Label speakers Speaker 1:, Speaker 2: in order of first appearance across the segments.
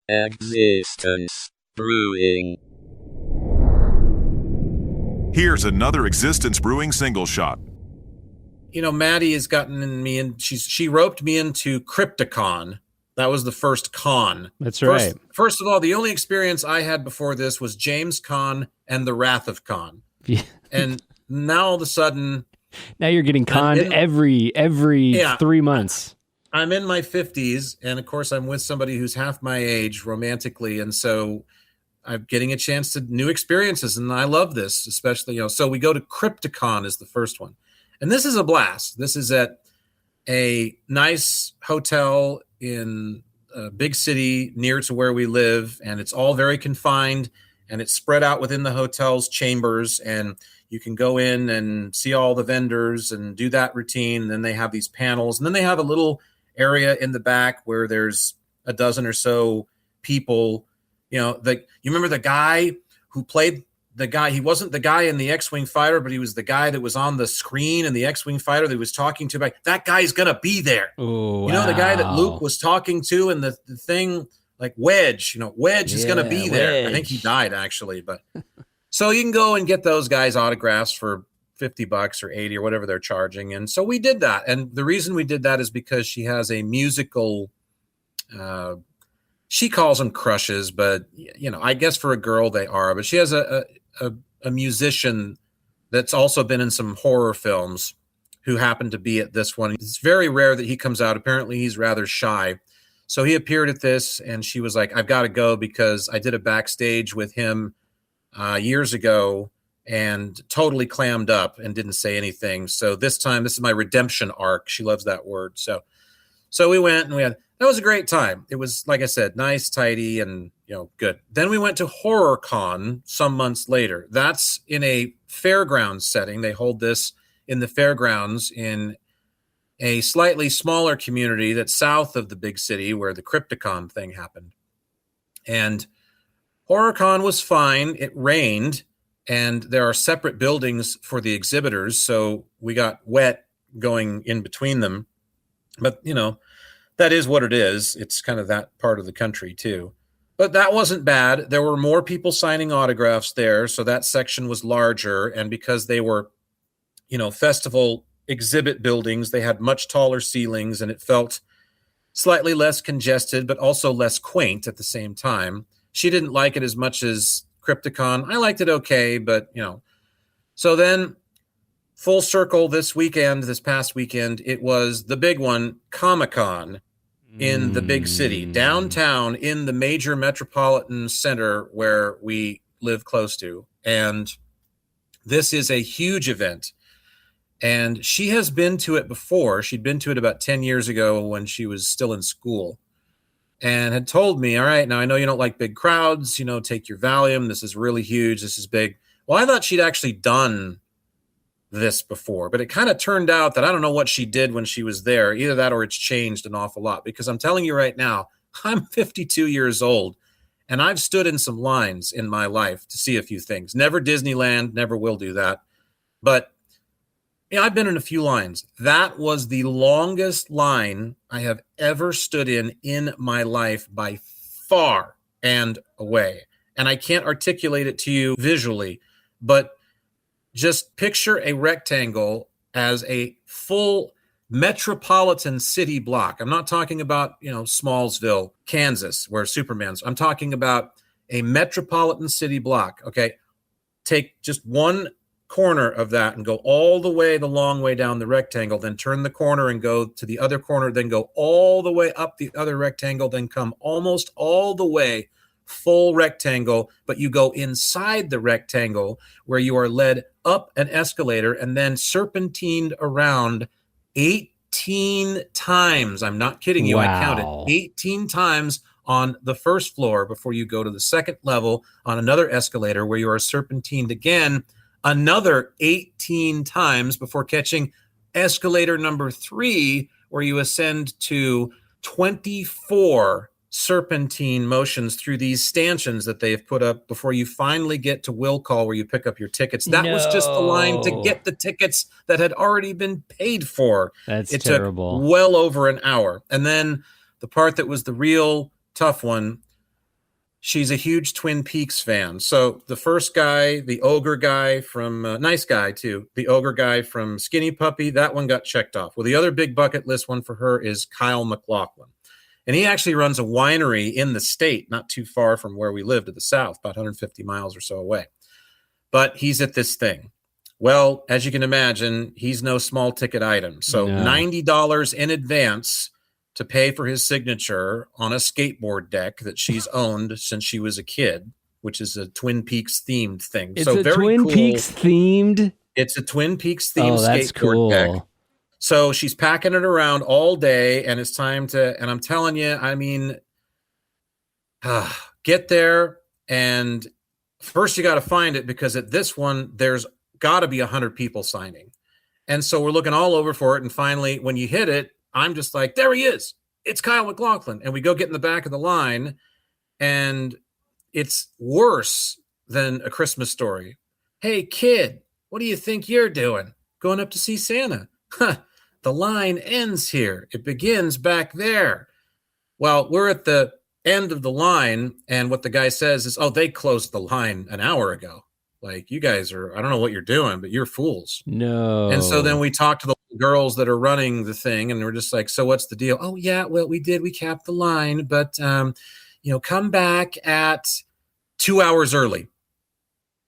Speaker 1: Existence Brewing.
Speaker 2: Here's another Existence Brewing single shot.
Speaker 3: You know, Maddie has gotten me in. She roped me into Crypticon. That was the first con.
Speaker 4: That's right.
Speaker 3: First of all, the only experience I had before this was James Con and the Wrath of Con.
Speaker 4: Yeah.
Speaker 3: And now all of a sudden,
Speaker 4: now you're getting conned every 3 months.
Speaker 3: I'm in my 50s, and of course, I'm with somebody who's half my age romantically, and so I'm getting a chance to new experiences, and I love this, especially, so we go to Crypticon is the first one. And this is a blast. This is at a nice hotel in a big city near to where we live, and it's all very confined, and it's spread out within the hotel's chambers, and you can go in and see all the vendors and do that routine. And then they have these panels, and then they have a little area in the back where there's a dozen or so people. You remember the guy who played the guy, he wasn't the guy in the X-Wing fighter, but he was the guy that was on the screen in the X-Wing fighter that he was talking to. That guy's going to be there.
Speaker 4: Ooh,
Speaker 3: the guy that Luke was talking to in the thing, like Wedge, Wedge is going to be there.
Speaker 4: Wedge.
Speaker 3: I think he died actually, but so you can go and get those guys autographs for $50 or 80 or whatever they're charging. And so we did that. And the reason we did that is because she has a musical, she calls them crushes, but I guess for a girl they are, but she has a musician that's also been in some horror films who happened to be at this one. It's very rare that he comes out. Apparently he's rather shy. So he appeared at this, and she was like, I've got to go because I did a backstage with him years ago and totally clammed up and didn't say anything. So this time, this is my redemption arc. She loves that word. So we went, and that was a great time. It was, like I said, nice, tidy, and good. Then we went to HorrorCon some months later. That's in a fairgrounds setting. They hold this in the fairgrounds in a slightly smaller community that's south of the big city where the Crypticon thing happened. And HorrorCon was fine. It rained, and there are separate buildings for the exhibitors, so we got wet going in between them. But, that is what it is. It's kind of that part of the country, too. But that wasn't bad. There were more people signing autographs there, so that section was larger. And because they were, festival exhibit buildings, they had much taller ceilings, and it felt slightly less congested, but also less quaint at the same time. She didn't like it as much as Crypticon. I liked it okay, but, So then, full circle this past weekend, it was the big one, Comic-Con. In the big city, downtown in the major metropolitan center where we live close to. And this is a huge event. And she has been to it before. She'd been to it about 10 years ago when she was still in school and had told me, all right, now I know you don't like big crowds, take your Valium. This is really huge. This is big. Well, I thought she'd actually done this before, but it kind of turned out that I don't know what she did when she was there. Either that or it's changed an awful lot, because I'm telling you right now, I'm 52 years old and I've stood in some lines in my life to see a few things. Never Disneyland, never will do that. But I've been in a few lines. That was the longest line I have ever stood in my life by far and away. And I can't articulate it to you visually, but just picture a rectangle as a full metropolitan city block. I'm not talking about, Smallsville, Kansas, where Superman's. I'm talking about a metropolitan city block. Okay. Take just one corner of that and go all the long way down the rectangle, then turn the corner and go to the other corner, then go all the way up the other rectangle, then come almost all the way full rectangle, but you go inside the rectangle where you are led up an escalator and then serpentined around 18 times. I'm not kidding you.
Speaker 4: Wow.
Speaker 3: I counted 18 times on the first floor before you go to the second level on another escalator where you are serpentined again another 18 times before catching escalator number 3, where you ascend to 24 serpentine motions through these stanchions that they've put up before you finally get to will call, where you pick up your tickets. That was just the line to get the tickets that had already been paid for.
Speaker 4: It terrible.
Speaker 3: Took well over an hour. And then the part that was the real tough one she's a huge Twin Peaks fan. So the first guy, the ogre guy from nice guy too, the ogre guy from Skinny Puppy, that one got checked off. Well, the other big bucket list one for her is Kyle MacLachlan. And he actually runs a winery in the state, not too far from where we live to the south, about 150 miles or so away. But he's at this thing. Well, as you can imagine, he's no small ticket item. So $90 in advance to pay for his signature on a skateboard deck that she's owned since she was a kid, which is a Twin Peaks themed thing.
Speaker 4: It's so a very Twin cool. Peaks themed?
Speaker 3: It's a Twin Peaks themed skateboard deck. So she's packing it around all day, and it's time to, and I'm telling you, I mean, get there, and first you got to find it, because at this one, there's got to be 100 people signing. And so we're looking all over for it, and finally, when you hit it, I'm just like, there he is. It's Kyle MacLachlan. And we go get in the back of the line, and it's worse than A Christmas Story. Hey, kid, what do you think you're doing? Going up to see Santa. The line ends here. It begins back there. Well, we're at the end of the line, and what the guy says is, oh, they closed the line an hour ago. Like, you guys are, I don't know what you're doing, but you're fools.
Speaker 4: No.
Speaker 3: And so then we talk to the girls that are running the thing, and we're just like, so what's the deal? Oh, yeah, well, we capped the line, but, come back at 2 hours early.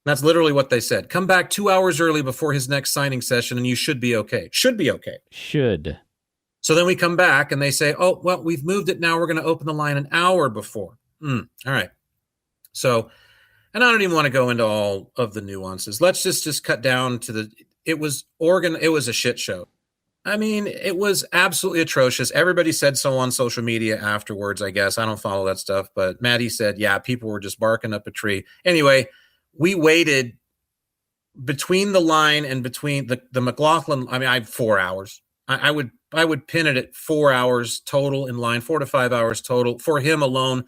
Speaker 3: That's literally what they said. Come back 2 hours early before his next signing session, and you should be okay. Should be okay.
Speaker 4: Should.
Speaker 3: So then we come back, and they say, oh, well, we've moved it now. We're going to open the line an hour before. All right. So, and I don't even want to go into all of the nuances. Let's just cut down to it was a shit show. I mean, it was absolutely atrocious. Everybody said so on social media afterwards, I guess. I don't follow that stuff, but Maddie said, yeah, people were just barking up a tree. Anyway, we waited between the line and between the MacLachlan. I mean, I had 4 hours. I would pin it at 4 hours total in line, 4 to 5 hours total. For him alone,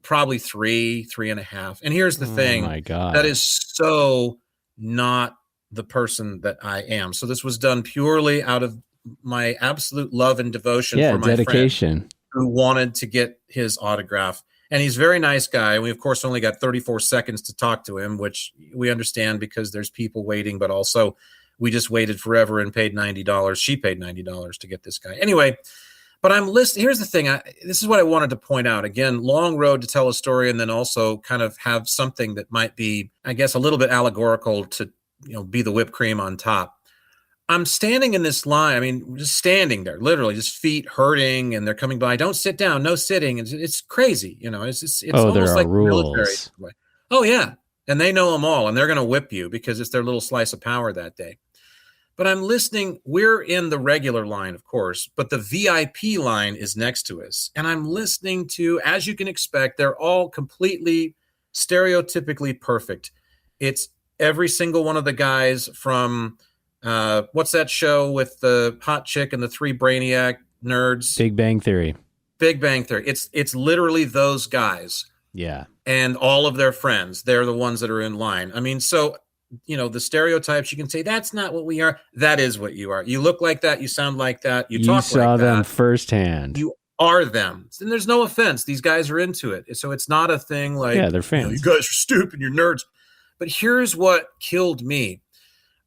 Speaker 3: probably 3.5. And here's the thing.
Speaker 4: Oh my God.
Speaker 3: That is so not the person that I am. So this was done purely out of my absolute love and devotion for my
Speaker 4: dedication.
Speaker 3: Friend who wanted to get his autograph. And he's a very nice guy. We, of course, only got 34 seconds to talk to him, which we understand because there's people waiting, but also we just waited forever and paid $90. She paid $90 to get this guy. Anyway, but I'm listening. Here's the thing. This is what I wanted to point out. Again, long road to tell a story, and then also kind of have something that might be, I guess, a little bit allegorical to, be the whipped cream on top. I'm standing in this line. I mean, just standing there, literally, just feet hurting, and they're coming by. Don't sit down, no sitting. It's crazy, It's almost
Speaker 4: there are
Speaker 3: like
Speaker 4: rules.
Speaker 3: Military. Oh yeah, and they know them all, and they're going to whip you because it's their little slice of power that day. But I'm listening. We're in the regular line, of course, but the VIP line is next to us, and I'm listening to, as you can expect, they're all completely stereotypically perfect. It's every single one of the guys from. What's that show with the hot chick and the three brainiac nerds?
Speaker 4: Big Bang Theory.
Speaker 3: Big Bang Theory. It's literally those guys.
Speaker 4: Yeah.
Speaker 3: And all of their friends. They're the ones that are in line. I mean, so, the stereotypes, you can say, that's not what we are. That is what you are. You look like that. You sound like that. You talk like that.
Speaker 4: You saw them firsthand.
Speaker 3: You are them. And there's no offense. These guys are into it. So it's not a thing like,
Speaker 4: yeah, they're fans.
Speaker 3: You guys are stupid. You're nerds. But here's what killed me.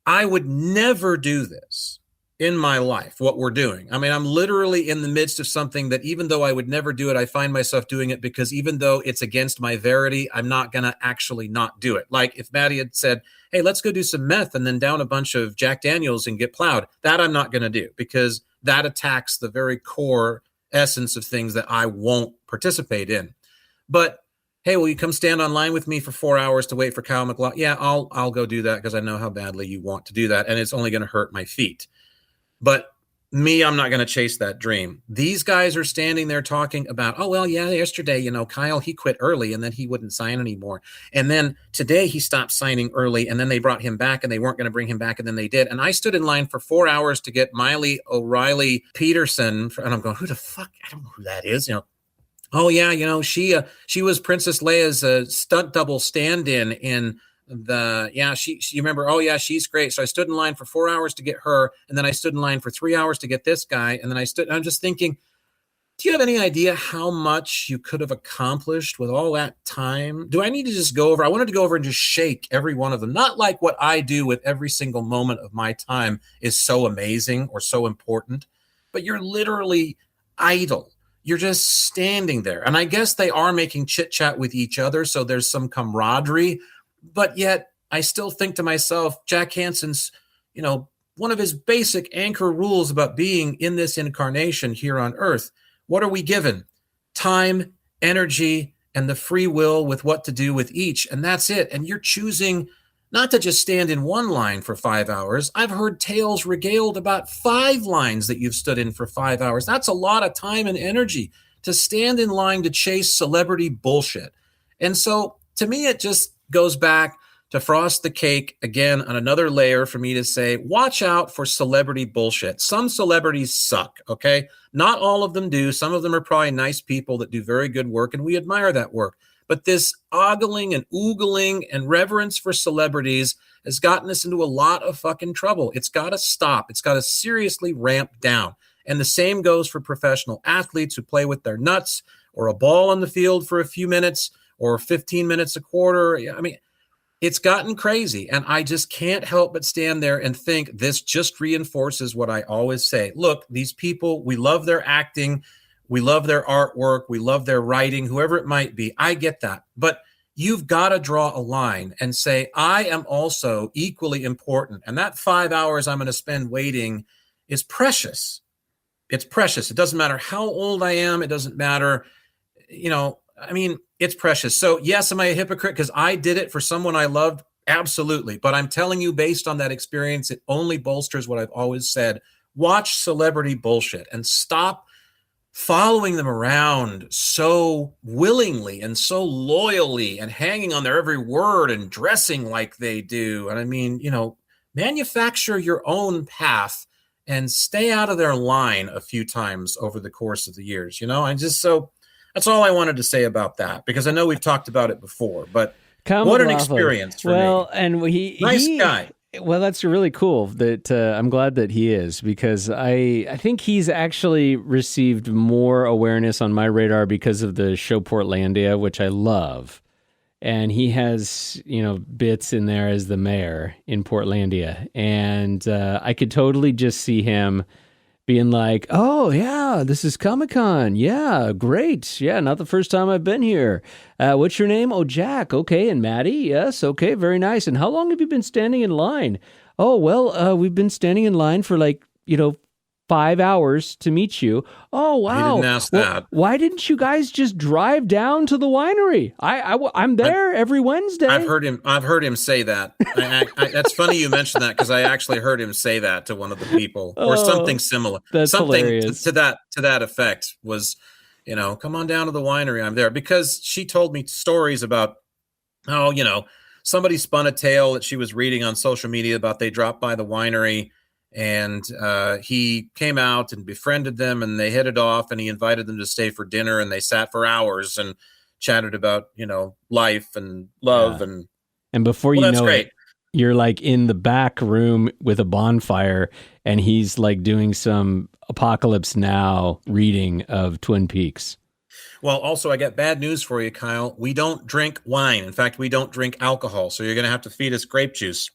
Speaker 3: I would never do this in my life, what we're doing. I mean, I'm literally in the midst of something that even though I would never do it, I find myself doing it because even though it's against my verity, I'm not going to actually not do it. Like if Maddie had said, hey, let's go do some meth and then down a bunch of Jack Daniels and get plowed. That I'm not going to do because that attacks the very core essence of things that I won't participate in. But hey, will you come stand online with me for 4 hours to wait for Kyle MacLachlan? Yeah, I'll go do that because I know how badly you want to do that, and it's only going to hurt my feet. But me, I'm not going to chase that dream. These guys are standing there talking about, oh, well, yeah, yesterday, Kyle, he quit early, and then he wouldn't sign anymore. And then today he stopped signing early, and then they brought him back, and they weren't going to bring him back, and then they did. And I stood in line for 4 hours to get Miley O'Reilly Peterson, and I'm going, who the fuck? I don't know who that is, Oh yeah, she was Princess Leia's stunt double stand-in in the you remember? Oh yeah, she's great. So I stood in line for 4 hours to get her, and then I stood in line for 3 hours to get this guy, and then I'm just thinking, Do you have any idea how much you could have accomplished with all that time? Do I need to just go over? I wanted to go over and just shake every one of them. Not like what I do with every single moment of my time is so amazing or so important, but you're literally idle. You're just standing there. And I guess they are making chit chat with each other, so there's some camaraderie. But yet I still think to myself, Jack Hansen's, one of his basic anchor rules about being in this incarnation here on Earth. What are we given? Time, energy, and the free will with what to do with each. And that's it. And you're choosing not to just stand in one line for 5 hours. I've heard tales regaled about 5 lines that you've stood in for 5 hours. That's a lot of time and energy to stand in line to chase celebrity bullshit. And so to me, it just goes back to frost the cake again on another layer for me to say, watch out for celebrity bullshit. Some celebrities suck, okay? Not all of them do. Some of them are probably nice people that do very good work, and we admire that work. But this ogling and oogling and reverence for celebrities has gotten us into a lot of fucking trouble. It's got to stop. It's got to seriously ramp down. And the same goes for professional athletes who play with their nuts or a ball on the field for a few minutes or 15 minutes a quarter. I mean, it's gotten crazy, and I just can't help but stand there and think this just reinforces what I always say. Look, these people, we love their acting, we love their artwork, we love their writing, whoever it might be. I get that. But you've got to draw a line and say, I am also equally important. And that 5 hours I'm going to spend waiting is precious. It's precious. It doesn't matter how old I am. It doesn't matter, it's precious. So yes, am I a hypocrite because I did it for someone I loved? Absolutely. But I'm telling you, based on that experience, it only bolsters what I've always said. Watch celebrity bullshit and stop following them around so willingly and so loyally and hanging on their every word and dressing like they do. And I mean, manufacture your own path and stay out of their line a few times over the course of the years. That's all I wanted to say about that, because I know we've talked about it before, but what an experience for me.
Speaker 4: And
Speaker 3: nice guy.
Speaker 4: Well, that's really cool that I'm glad that he is, because I think he's actually received more awareness on my radar because of the show Portlandia, which I love. And he has, bits in there as the mayor in Portlandia. And I could totally just see him being like, oh, yeah, this is Comic-Con. Yeah, great. Yeah, not the first time I've been here. What's your name? Oh, Jack. Okay. And Maddie? Yes. Okay, very nice. And how long have you been standing in line? Oh, well, we've been standing in line for 5 hours to meet you. Oh, wow.
Speaker 3: I didn't ask that.
Speaker 4: Why didn't you guys just drive down to the winery? I'm there every Wednesday.
Speaker 3: I've heard him say that. That's funny you mentioned that, because I actually heard him say that to one of the people, or something similar.
Speaker 4: That's
Speaker 3: something
Speaker 4: hilarious.
Speaker 3: to that effect was, come on down to the winery. I'm there, because she told me stories about how, somebody spun a tale that she was reading on social media about they dropped by the winery. And he came out and befriended them, and they hit it off, and he invited them to stay for dinner, and they sat for hours and chatted about, life and love.
Speaker 4: Yeah. And before you know it, you're in the back room with a bonfire, and he's doing some Apocalypse Now reading of Twin Peaks.
Speaker 3: Well, also, I got bad news for you, Kyle. We don't drink wine. In fact, we don't drink alcohol. So you're going to have to feed us grape juice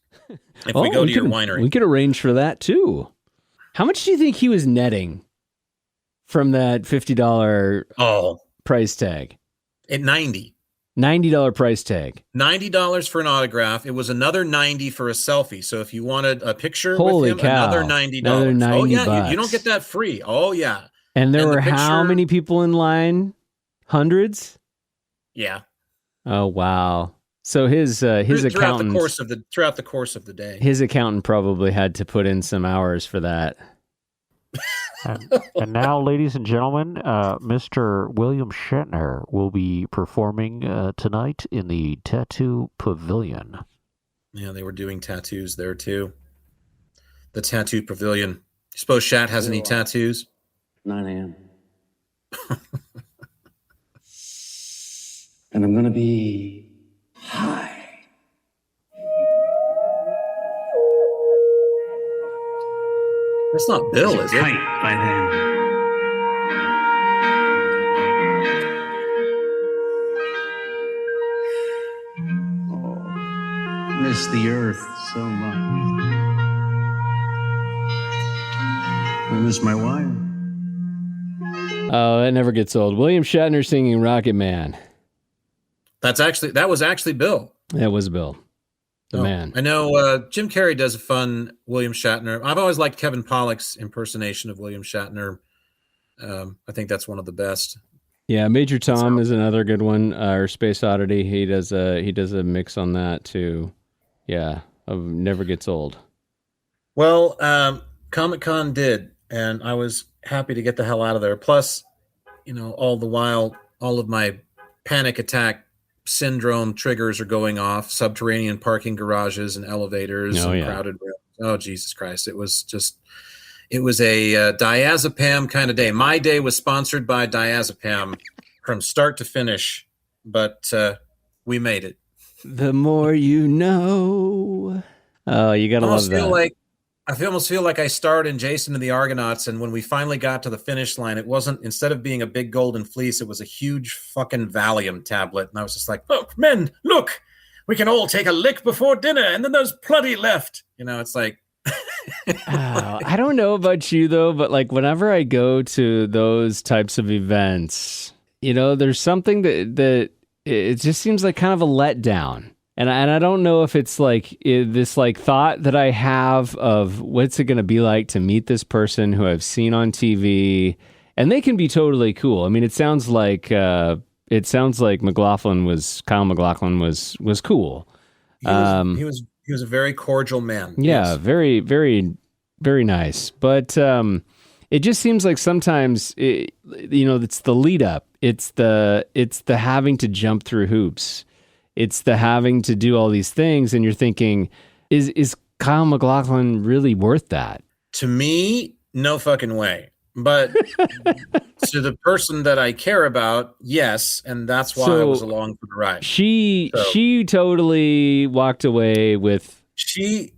Speaker 3: if we go to your winery.
Speaker 4: We could arrange for that, too. How much do you think he was netting from that $50 price tag?
Speaker 3: At $90.
Speaker 4: $90 price tag.
Speaker 3: $90 for an autograph. It was another $90 for a selfie. So if you wanted a picture
Speaker 4: Holy
Speaker 3: with him,
Speaker 4: cow.
Speaker 3: another $90.
Speaker 4: Another $90.
Speaker 3: Oh, yeah. You don't get that free. Oh, yeah.
Speaker 4: And there were how many people in line? Hundreds?
Speaker 3: Yeah.
Speaker 4: Oh, wow. So his accountant
Speaker 3: throughout the course of the day,
Speaker 4: his accountant probably had to put in some hours for that.
Speaker 5: And now, ladies and gentlemen, Mr. William Shatner will be performing tonight in the Tattoo Pavilion.
Speaker 3: Yeah, they were doing tattoos there too. The Tattoo Pavilion. You suppose Shat has any tattoos?
Speaker 6: 9 a.m. And I'm going to be high.
Speaker 3: That's not Bill, is it?
Speaker 6: Tight by then. miss the earth so much. I miss my wife.
Speaker 4: Oh, it never gets old. William Shatner singing Rocket Man.
Speaker 3: That was actually Bill.
Speaker 4: That was Bill, the man.
Speaker 3: I know Jim Carrey does a fun William Shatner. I've always liked Kevin Pollak's impersonation of William Shatner. I think that's one of the best.
Speaker 4: Yeah, Major Tom is another good one. Or Space Oddity. He does a mix on that too. Yeah, never gets old.
Speaker 3: Well, Comic-Con did, and I was happy to get the hell out of there. Plus, all the while, all of my panic attack syndrome triggers are going off, subterranean parking garages and elevators and crowded rooms. Oh, Jesus Christ. It was a diazepam kind of day. My day was sponsored by diazepam from start to finish, but we made it.
Speaker 4: The more you know. Oh, you got to love that.
Speaker 3: I almost feel like I starred in Jason and the Argonauts, and when we finally got to the finish line, it wasn't, instead of being a big golden fleece, it was a huge fucking Valium tablet. And I was just like, look, men, look, we can all take a lick before dinner, and then there's plenty left. It's like...
Speaker 4: I don't know about you, though, but like whenever I go to those types of events, there's something that it just seems like kind of a letdown. And I don't know if it's like this like thought that I have of what's it going to be like to meet this person who I've seen on TV, and they can be totally cool. I mean, it sounds like Kyle MacLachlan was cool.
Speaker 3: He was a very cordial man.
Speaker 4: Yeah,
Speaker 3: yes.
Speaker 4: Very, very, very nice. But it just seems like sometimes it's the lead up. It's the having to jump through hoops. It's the having to do all these things, and you're thinking, is Kyle MacLachlan really worth that?
Speaker 3: To me, no fucking way. But to the person that I care about, yes, and that's why I was along for the ride.
Speaker 4: She totally walked away with...
Speaker 3: She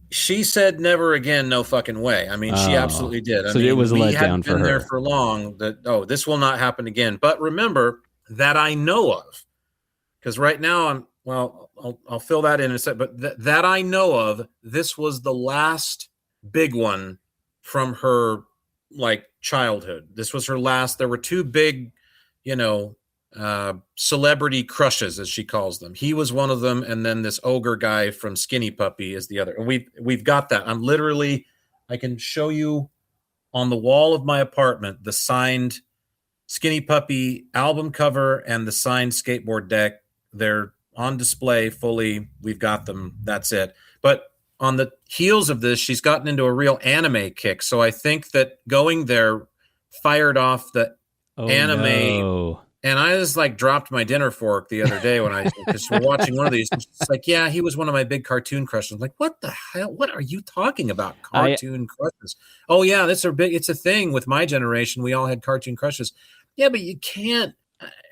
Speaker 3: said never again, no fucking way. I mean, she absolutely did.
Speaker 4: So it was a letdown for her.
Speaker 3: We hadn't been there for long that, this will not happen again. But remember that I know of, because right now I'll fill that in a sec, but that I know of, this was the last big one from her childhood. This was her last. There were two big, celebrity crushes, as she calls them. He was one of them, and then this ogre guy from Skinny Puppy is the other. And we've got that. I can show you on the wall of my apartment the signed Skinny Puppy album cover and the signed skateboard deck. They're on display fully. We've got them. That's it. But on the heels of this, she's gotten into a real anime kick. So I think that going there fired off the anime.
Speaker 4: No.
Speaker 3: And I just dropped my dinner fork the other day when I was watching one of these. It's like, yeah, he was one of my big cartoon crushes. I'm like, what the hell? What are you talking about? Cartoon crushes? Oh yeah, it's a thing with my generation. We all had cartoon crushes. Yeah, but you can't.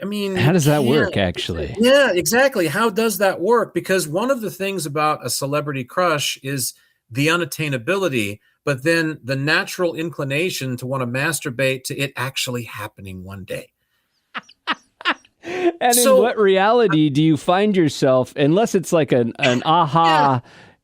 Speaker 3: I mean,
Speaker 4: how does that work, actually?
Speaker 3: Yeah, exactly. How does that work? Because one of the things about a celebrity crush is the unattainability, but then the natural inclination to want to masturbate to it actually happening one day.
Speaker 4: And in what reality do you find yourself, unless it's like an aha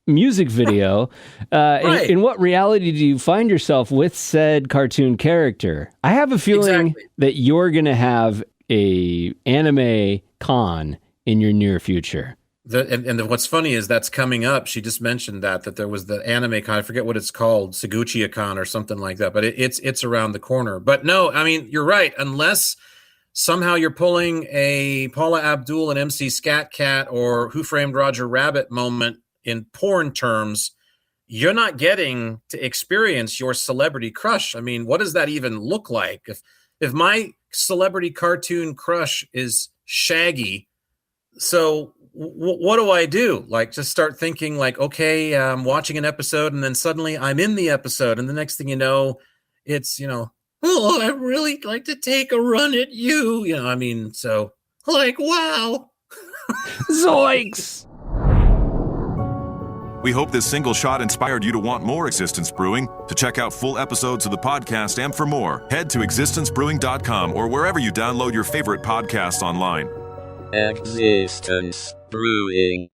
Speaker 4: music video,
Speaker 3: right.
Speaker 4: in what reality do you find yourself with said cartoon character? I have a feeling that you're going to have a anime con in your near future.
Speaker 3: And what's funny is that's coming up. She just mentioned that there was the anime con. I forget what it's called, Saguchi-con or something like that. But it's around the corner. But no, I mean, you're right. Unless somehow you're pulling a Paula Abdul and MC Scat Cat or Who Framed Roger Rabbit moment in porn terms, you're not getting to experience your celebrity crush. I mean, what does that even look like? If my celebrity cartoon crush is Shaggy, so what do I do? Just start thinking okay, I'm watching an episode and then suddenly I'm in the episode. And the next thing you know, it's, oh, I'd really like to take a run at you. So wow.
Speaker 4: Zoinks!
Speaker 2: We hope this single shot inspired you to want more Existence Brewing. To check out full episodes of the podcast and for more, head to existencebrewing.com or wherever you download your favorite podcasts online.
Speaker 1: Existence Brewing.